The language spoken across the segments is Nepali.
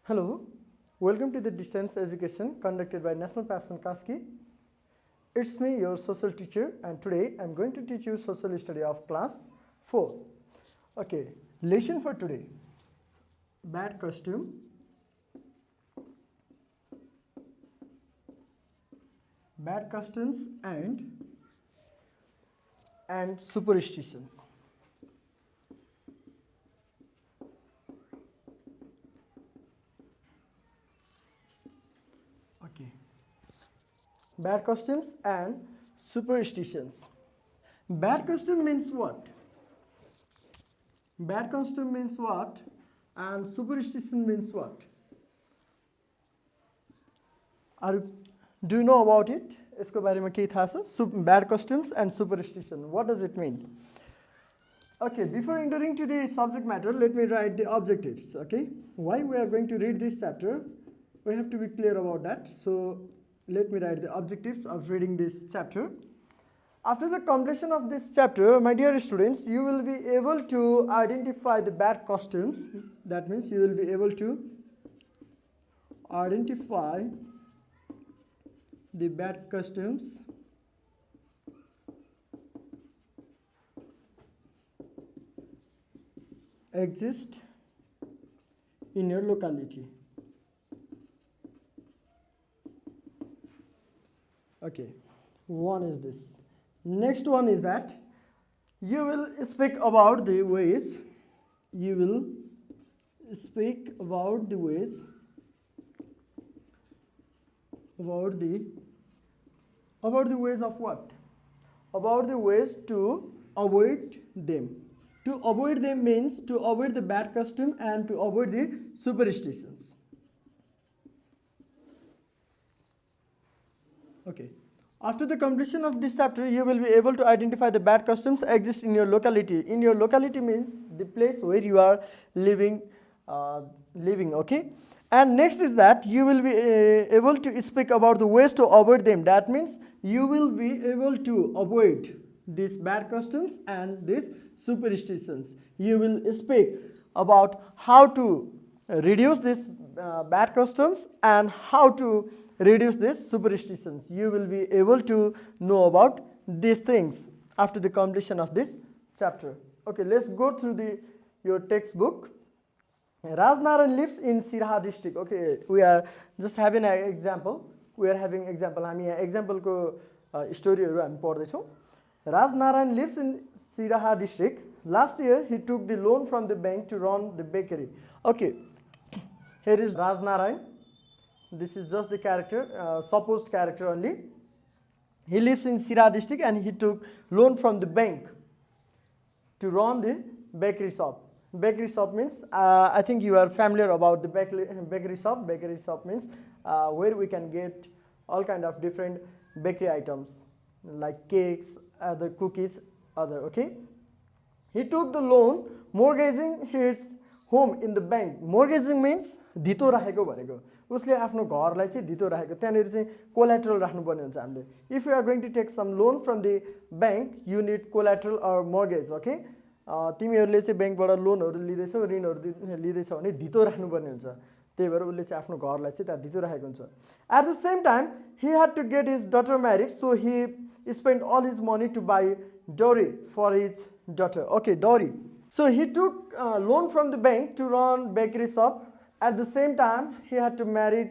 Hello, welcome to the distance education conducted by NPABSAN Kaski. It's me, your social teacher, and today I'm going to teach you social study of class 4. Okay, lesson for today: bad costume, bad customs, and superstitions. Okay. Bad customs and superstitions. Bad custom means what? Bad custom means what? And superstition means what? Do you know about it? इसको बारेमा केही थाहा छ? Bad customs and superstition. What does it mean? Okay, before entering to the subject matter, let me write the objectives. Okay, why we are going to read this chapter? We have to be clear about that. So let me write the objectives of reading this chapter. After the completion of this chapter, my dear students, you will be able to identify the bad customs. That means you will be able to identify the bad customs exist in your locality. Okay, one is this. Next one is that you will speak about the ways. You will speak about the ways. About the ways of what? About the ways to avoid them. To avoid them means to avoid the bad custom and to avoid the superstitions. Okay. After the completion of this chapter, you will be able to identify the bad customs exist in your locality. In your locality means the place where you are living. Okay. And next is that you will be able to speak about the ways to avoid them. That means you will be able to avoid these bad customs and these superstitions. You will speak about how to reduce these bad customs and how to reduce these superstitions. You will be able to know about these things after the completion of this chapter. Okay, let's go through your textbook. Rajnaran lives in Siraha district. Okay, we are just having an example. We are having example. हामी यहाँ example को storyहरु हामी पढ्दैछौँ. Rajnaran lives in Siraha district. Last year he took the loan from the bank to run the bakery. Okay, here is Rajnaran. This is just the character, supposed character only. He lives in Siraha district and he took loan from the bank to run the bakery shop. Bakery shop means, I think you are familiar about the bakery shop. Bakery shop means where we can get all kind of different bakery items like cakes, other cookies, okay. He took the loan, mortgaging his home in the bank. Mortgaging means धितो राखेको भनेको. उसले आफ्नो घरलाई चाहिँ धितो राखेको. त्यहाँनिर चाहिँ collateral राख्नुपर्ने हुन्छ हामीले. If you are going to take some loan from the bank, you need collateral or mortgage, okay. तिमीहरूले चाहिँ बैंकबाट लोनहरु लिदैछौ, ऋणहरु लिदैछौ भने धितो राख्नुपर्ने हुन्छ. त्यही भएर उसले चाहिँ आफ्नो घरलाई चाहिँ त्यहाँ धितो राखेको हुन्छ. At the same time, he had to get his daughter married, so he spent all his money to buy dowry for his daughter. Okay, dowry. So he took loan from the bank to run bakery shop. At the same time, he had to marry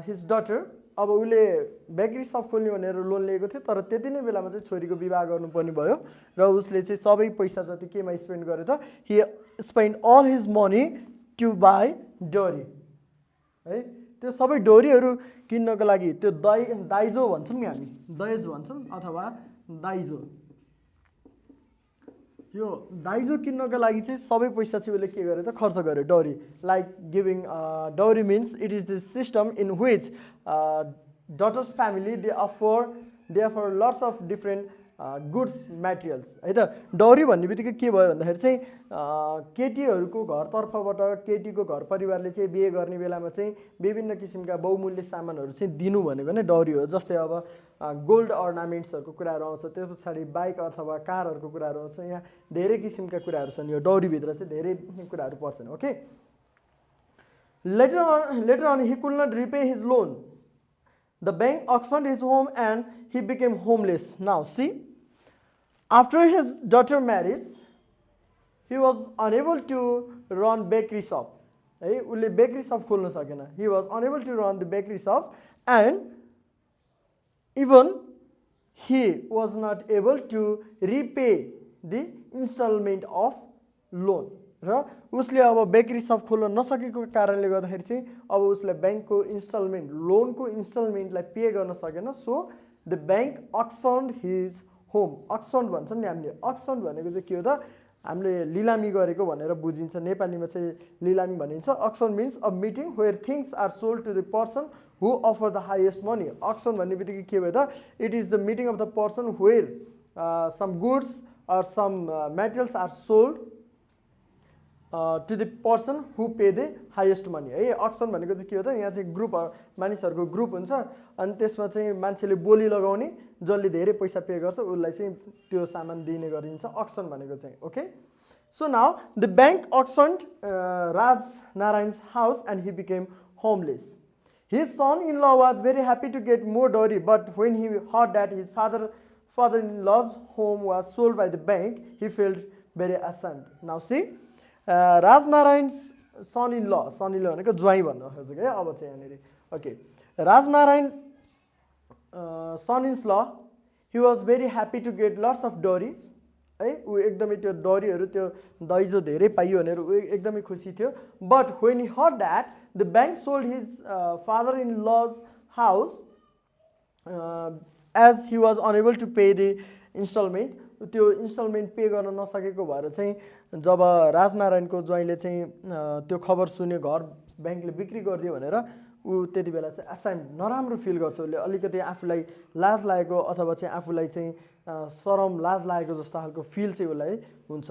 his daughter. अब उले बेकरी शप खोल्ने भनेर लोन लिएको थियो, तर त्यति नै बेलामा चाहिँ छोरीको विवाह गर्नुपर्ने भयो र उसले चाहिँ सबै पैसा जति केमा स्पेन्ड गर्यो त, he spent all his money to buy dowry. है, त्यो सबै डोरीहरु किन्नको लागि त्यो दाइजो भन्छौं नि हामी, दहेज भन्छौं अथवा दाइजो. यो दाइजो किन्नको लागि चाहिँ सबै पैसा चाहिँ उले के गर्यो त खर्च गर्यो. dowry, like giving dowry means it is the system in which daughter's family they offer lots of different goods, materials. है त. dowry भन्ने बित्तिकै के भयो भन्दाखेरि चाहिँ केटीहरुको घरतर्फबाट केटीको घर परिवारले चाहिँ बिहे गर्ने बेलामा चाहिँ विभिन्न किसिमका बहुमूल्य सामानहरु चाहिँ दिनु भनेको नै dowry हो. जस्तै अब गोल्ड अर्नामेन्ट्सहरुको कुराहरु आउँछ, त्यसपछि बाइक अथवा कारहरुको कुराहरु आउँछ. यहाँ धेरै किसिमका कुराहरु छन्. यो dowry भित्र चाहिँ धेरै कुराहरु पर्छन्. Okay, Later on, he could not repay his loan. The bank auctioned his home and he became homeless. Now, see, after his daughter marriage, he was unable to run bakery shop. है उसले बेकरी शप खोल्न सकेन. He was unable to run the bakery shop and even he was not able to repay the installment of loan. र उसले अब बेकरी शप खोल्न नसकेको कारणले गर्दाखेरि चाहिँ अब उसले बैंकको इन्स्टलमेन्ट लोनको इन्स्टलमेन्टलाई पे गर्न सकेन. So the bank auctioned his home. Auctioned भन्छ नि हामीले. अक्सन्ड भनेको चाहिँ के हो त हामीले लिलामी गरेको भनेर बुझिन्छ. नेपालीमा चाहिँ लिलामी भनिन्छ. Auction means a meeting where things are sold to the person who offer the highest money. Auction भन्ने बित्तिकै के भयो त it is the meeting of the person where some goods or some materials are sold to the person who pay the highest money. है अक्सन भनेको चाहिँ के हो त यहाँ चाहिँ ग्रुप मानिसहरूको ग्रुप हुन्छ अनि त्यसमा चाहिँ मान्छेले बोली लगाउने जसले धेरै पैसा पे गर्छ उसलाई चाहिँ त्यो सामान दिने गरिन्छ अक्सन भनेको चाहिँ. Okay, so now the bank auctioned Raj Narayan's house and he became homeless. His son-in-law was very happy to get more dowry, but when he heard that his father-in-law's home was sold by the bank, he felt very ashamed. Now see, Raj Narayan's son-in-law भनेको ज्वाइँ भन्नु खोजेको है अब चाहिँ यहाँनिर. Okay, Raj Narayan son-in-law, he was very happy to get lots of dowry. है ऊ एकदमै त्यो डौरीहरू त्यो दाइजो धेरै पाइयो भनेर ऊ एकदमै खुसी थियो. But when he heard that the bank sold his father-in-law's house as he was unable to pay the installment, त्यो इन्स्टलमेन्ट पे गर्न नसकेको भएर चाहिँ जब राजनारायणको ज्वाइँले चाहिँ त्यो खबर सुन्यो घर बैंकले बिक्री गरिदियो भनेर ऊ त्यति बेला चाहिँ असाइम नराम्रो फिल गर्छ. उसले अलिकति आफूलाई लाज लागेको अथवा चाहिँ आफूलाई चाहिँ शरम लाज लागेको जस्तो खालको फिल चाहिँ उसलाई हुन्छ.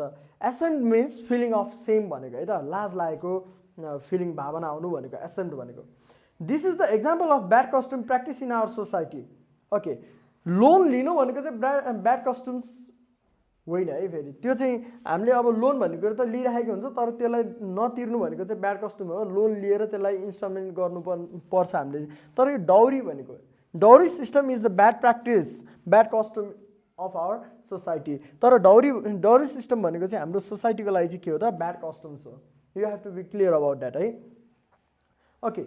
Accent means feeling of same भनेको है त. लाज लागेको फिलिङ भावना आउनु भनेको एसेन्ट भनेको. This is the example of bad custom practice in our society. Okay, loan लिनु भनेको चाहिँ ब्याड कस्टम्स होइन है. फेरि त्यो चाहिँ हामीले अब लोन भनेको त लिइराखेको हुन्छ तर त्यसलाई नतिर्नु भनेको चाहिँ ब्याड कस्टम हो. लोन लिएर त्यसलाई इन्स्टलमेन्ट गर्नु पर्छ हामीले. तर यो डाउरी भनेको dowry system is the bad practice bad custom of our society. तर डाउरी सिस्टम भनेको चाहिँ हाम्रो सोसाइटीको लागि चाहिँ के हो त ब्याड कस्टम्स हो. You have to be clear about that है. Okay,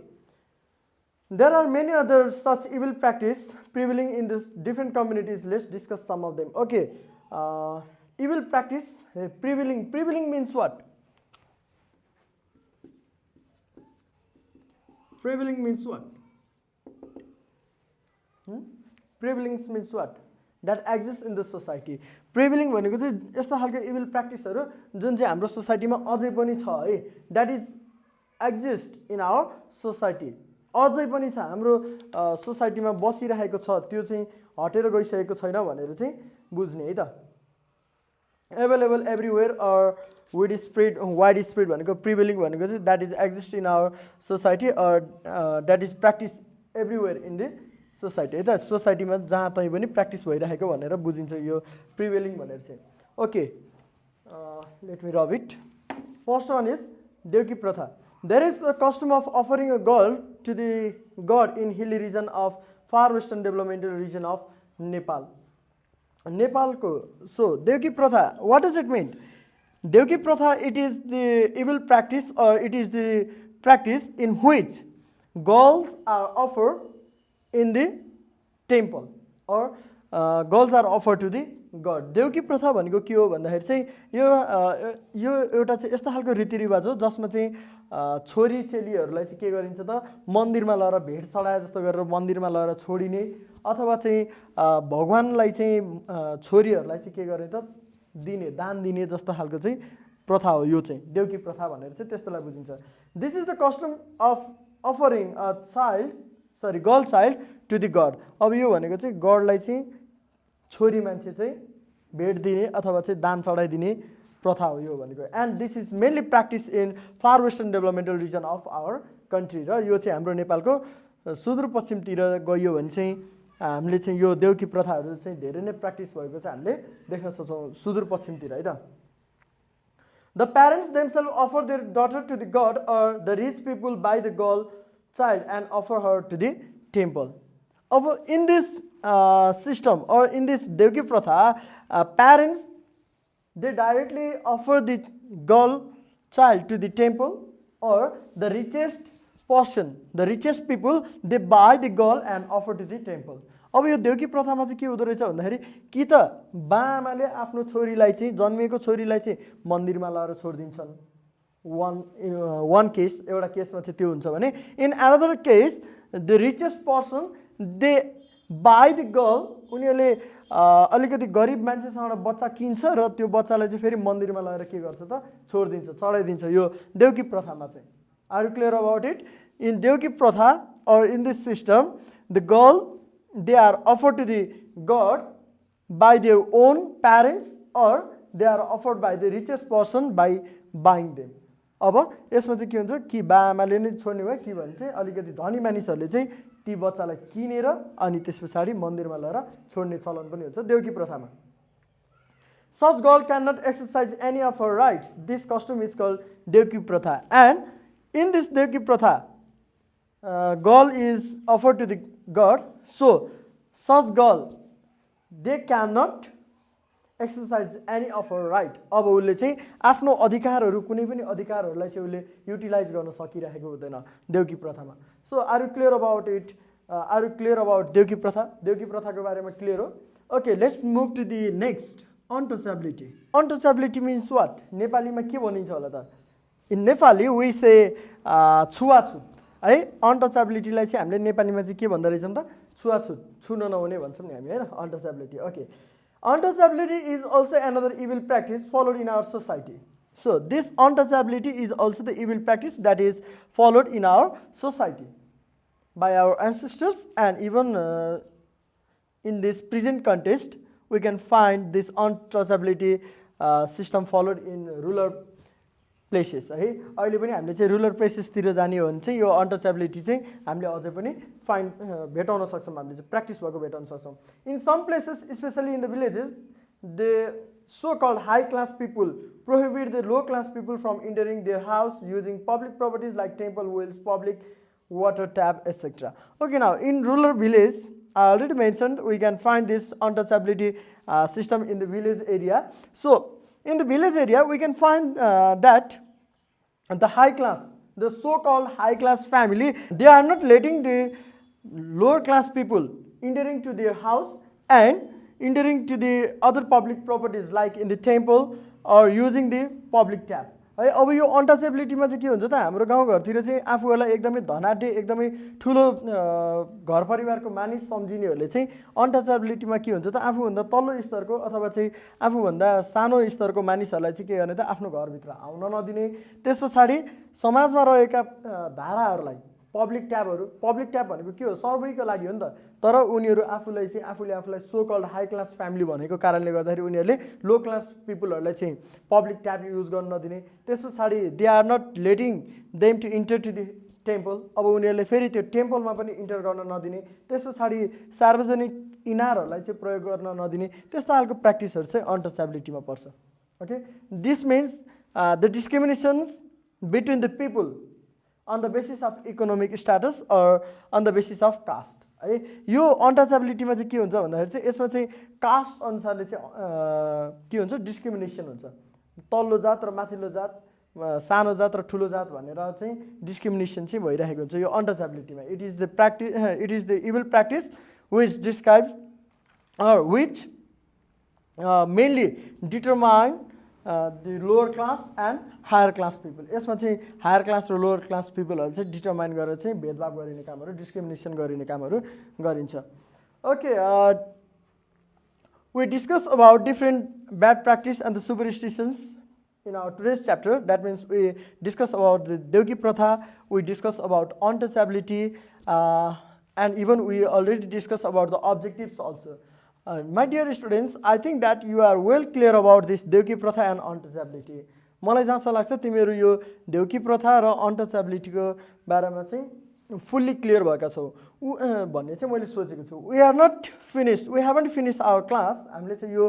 there are many other such evil practice prevailing in this different communities. Let's discuss some of them. Okay, evil practice prevailing means what? Prevailing means what? Prevailing means what? That exists in the society. Prevailing भनेको चाहिँ यस्तो खालको इभिल प्र्याक्टिसहरू जुन चाहिँ हाम्रो सोसाइटीमा अझै पनि छ है. That is exist in our society. अझै पनि छ हाम्रो सोसाइटीमा बसिरहेको छ. त्यो चाहिँ हटेर गइसकेको छैन भनेर चाहिँ बुझ्ने है त. Available everywhere or widespread भनेको प्रिभेलिङ भनेको चाहिँ that is exist in our society or that is practice everywhere in the society है त. सोसाइटीमा जहाँ तहीँ पनि प्र्याक्टिस भइरहेको भनेर बुझिन्छ यो प्रिभेलिङ भनेर चाहिँ. Okay, let me rub it. First one is देउकी प्रथा. There is a custom of offering a girl to the god in hilly region of far western developmental region of Nepal. Nepalko. So Devki Pratha, what does it mean? Devki Pratha, it is the evil practice or it is the practice in which girls are offered in the temple or girls are offered to the god. देउकी प्रथा भनेको के हो भन्दाखेरि चाहिँ यो एउटा चाहिँ यस्तो खालको रीतिरिवाज हो जसमा चाहिँ छोरी चेलीहरूलाई चाहिँ के गरिन्छ त मन्दिरमा लगेर भेट चढाए जस्तो गरेर मन्दिरमा लगेर छोडिने अथवा चाहिँ भगवानलाई चाहिँ छोरीहरूलाई चाहिँ के गर्ने त दिने दान दिने जस्तो खालको चाहिँ प्रथा हो. यो चाहिँ देउकी प्रथा भनेर चाहिँ त्यस्तोलाई बुझिन्छ. This is the custom of offering a girl child to the god. अब यो भनेको चाहिँ गडलाई चाहिँ छोरी मान्छे चाहिँ भेट दिने अथवा चाहिँ दान चढाइदिने प्रथा हो यो भनेको. And this is mainly practice in far western developmental region of our country. र यो चाहिँ हाम्रो नेपालको सुदूरपश्चिमतिर गयो भने चाहिँ हामीले चाहिँ यो देउकी प्रथाहरू चाहिँ धेरै नै प्र्याक्टिस भएको चाहिँ हामीले देख्न सक्छौँ सुदूरपश्चिमतिर है त. The parents themselves offer their daughter to the god, or the rich people buy the girl child and offer her to the temple. In this system, or in this Devki Pratha, parents, they directly offer the girl child to the temple, or the richest person, the richest people, they buy the girl and offer to the temple. अब यो देउकी प्रथामा चाहिँ के हुँदो रहेछ भन्दाखेरि कि त बाआमाले आफ्नो छोरीलाई चाहिँ जन्मेको छोरीलाई चाहिँ मन्दिरमा लगेर छोडिदिन्छन्, one केस, एउटा केसमा चाहिँ त्यो हुन्छ भने in another case the richest person they by the girl, उनीहरूले अलिकति गरिब मान्छेसँग बच्चा किन्छ र त्यो बच्चालाई चाहिँ फेरि मन्दिरमा लगेर के गर्छ त छोडिदिन्छ, चढाइदिन्छ यो देउकी प्रथामा चाहिँ. Are you clear about it? In देउकी प्रथा or in this system, the girl, they are offered to the god by their own parents, or they are offered by the richest person by buying them. अब यसमा चाहिँ के हुन्छ कि बाआमाले नै छोड्ने भयो कि भने चाहिँ अलिकति धनी मानिसहरूले चाहिँ ती बच्चालाई किनेर अनि त्यसपछि मन्दिरमा लगेर छोड्ने चलन पनि हुन्छ देउकी प्रथामा. Such girl cannot exercise any of her rights. This custom is called Devki Pratha. And in this Devki Pratha, girl is offered to the god. So, such girl, they cannot exercise any of her right. अब उसले चाहिँ आफ्नो अधिकारहरू कुनै पनि अधिकारहरूलाई चाहिँ उसले युटिलाइज गर्न सकिरहेको हुँदैन देउकी प्रथामा. So, are you clear about it? Are you clear about Devki Pratha? Devki Pratha को बारेमा clear हो? Okay, let's move to the next. Untouchability. Untouchability means what? नेपालीमा के भनिन्छ होला त? In Nepali we say छुवाछुत है. Untouchability लाई चाहिँ हामीले नेपालीमा चाहिँ के भन्दो रहेछौं त? छुवाछुत, छुन नहुने भन्छौं नि हामी हैन. Untouchability. Okay. Untouchability is also another evil practice followed in our society. So this untouchability is also the evil practice that is followed in our society by our ancestors, and even in this present context we can find this untouchability system followed in rural places है. अहिले पनि हामीले चाहिँ रुरल प्लेसेस तिर जाने हो भने चाहिँ यो अनटचेबिलिटी चाहिँ हामीले अझै पनि फाइन्ड भेटाउन सक्छौं, हामीले चाहिँ प्र्याक्टिस भएको भेटाउन सक्छौं. In some places specially in the villages the so called high class people prohibit the low class people from entering their house using public properties like temple wells, public water tap, etc. Okay, now in rural village I already mentioned we can find this untouchability system in the village area. So in the village area we can find that the high class, the so called high class family, they are not letting the lower class people entering to their house and entering to the other public properties like in the temple or using the public tap है. अब यो अनटचेबिलिटीमा चाहिँ के हुन्छ त, हाम्रो गाउँघरतिर चाहिँ आफूहरूलाई एकदमै धनाढ्य एकदमै ठुलो घर परिवारको मानिस सम्झिनेहरूले चाहिँ अनटचेबिलिटीमा के हुन्छ त, आफूभन्दा तल्लो स्तरको अथवा चाहिँ आफूभन्दा सानो स्तरको मानिसहरूलाई चाहिँ के गर्ने त, आफ्नो घरभित्र आउन नदिने. त्यसपछि समाजमा रहेका धाराहरूलाई पब्लिक ट्याब भनेको के हो, सर्वैको लागि हो नि त. तर उनीहरू आफूलाई चाहिँ आफूलाई so called high class family भनेको कारणले गर्दाखेरि उनीहरूले लो क्लास पिपलहरूलाई चाहिँ पब्लिक ट्याब युज गर्न नदिने. त्यसपछि they are not letting them to enter to the temple. अब उनीहरूले फेरि त्यो टेम्पलमा पनि इन्टर गर्न नदिने. त्यसपछि सार्वजनिक इनारहरूलाई चाहिँ प्रयोग गर्न नदिने. त्यस्ता खालको प्र्याक्टिसहरू चाहिँ अनटचेबिलिटीमा पर्छ. Okay, this means the discriminations between the people on the basis of economic status or on the basis of caste है. यो अनटचेबिलिटीमा चाहिँ के हुन्छ भन्दाखेरि चाहिँ यसमा चाहिँ कास्ट अनुसारले चाहिँ के हुन्छ, डिस्क्रिमिनेसन हुन्छ. तल्लो जात र माथिल्लो जात, सानो जात र ठुलो जात भनेर चाहिँ डिस्क्रिमिनेसन चाहिँ भइरहेको हुन्छ यो अनटचेबिलिटीमा. It is the evil practice which describes or which mainly determine the lower class and higher class people. यसमा चाहिँ हायर क्लास र लोअर क्लास पिपलहरु चाहिँ डिटरमाइन गरेर चाहिँ भेदभाव गरिने कामहरु, डिस्क्रिमिनेसन गरिने कामहरु गरिन्छ. Okay, we discuss about different bad practice and the superstitions in our today's chapter. That means we discuss about the Devki Pratha, we discuss about untouchability, and even we already discussed about the objectives also. My dear students, I think that you are well clear about this Devki Pratha and untouchability. मलाई जहाँसम्म लाग्छ तिमीहरू यो देउकी प्रथा र अनटचेबिलिटीको बारेमा चाहिँ फुल्ली क्लियर भएका छौ भन्ने चाहिँ मैले सोचेको छु. We are not finished, we haven't finish our class. हामीले चाहिँ यो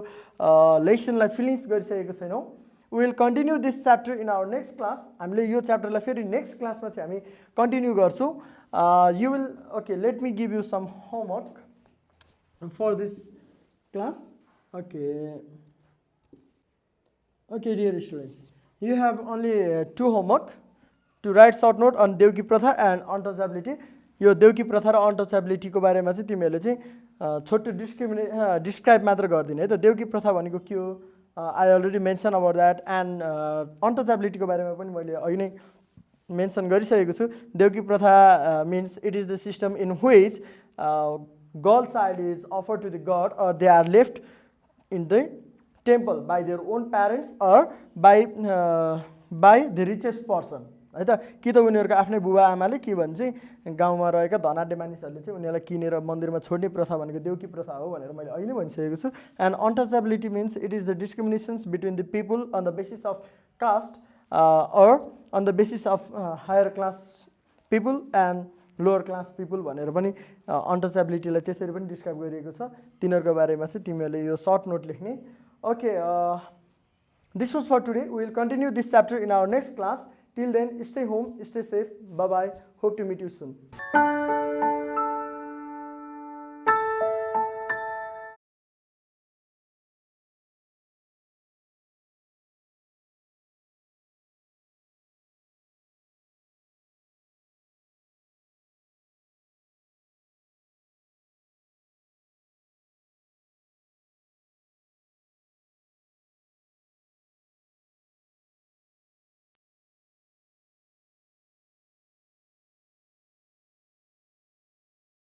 लेसनलाई फिनिश गरिसकेको छैनौँ. we will continue this chapter in our next class. हामीले यो च्याप्टरलाई फेरि नेक्स्ट क्लासमा चाहिँ हामी कन्टिन्यू गर्छौँ. You will, okay, let me give you some homework for this class. Okay, dear students, you have only two homework to write short note on देउकी प्रथा and untouchability. यो देउकी प्रथा र untouchability को बारेमा चाहिँ तिमीहरूले चाहिँ छोटो डिस्क्राइब मात्र गर्दिने है त. देउकी प्रथा भनेको के हो, I already mentioned about that, and untouchability को बारेमा पनि मैले अघि नै मेन्सन गरिसकेको छु. देउकी प्रथा means it is the system in which girl child is offered to the god, or they are left in the temple by their own parents or by the richest person है त. कि त उनीहरूको आफ्नै बुबा आमाले कि भन्छ गाउँमा रहेका धनाढ्य मानिसहरूले चाहिँ उनीहरूलाई किनेर मन्दिरमा छोड्ने प्रथा भनेको देउकी प्रथा हो भनेर मैले अहिले भनिसकेको छु. And untouchability means it is the discriminations between the people on the basis of caste or on the basis of higher class people and lower class people भनेर पनि अनटचेबिलिटीलाई त्यसरी पनि डिस्क्राइब गरिएको छ. तिनीहरूको बारेमा चाहिँ तिमीहरूले यो सर्ट नोट लेख्ने. Okay, this was for today. We will continue this chapter in our next class. Till then, stay home, stay safe. Bye bye. Hope to meet you soon.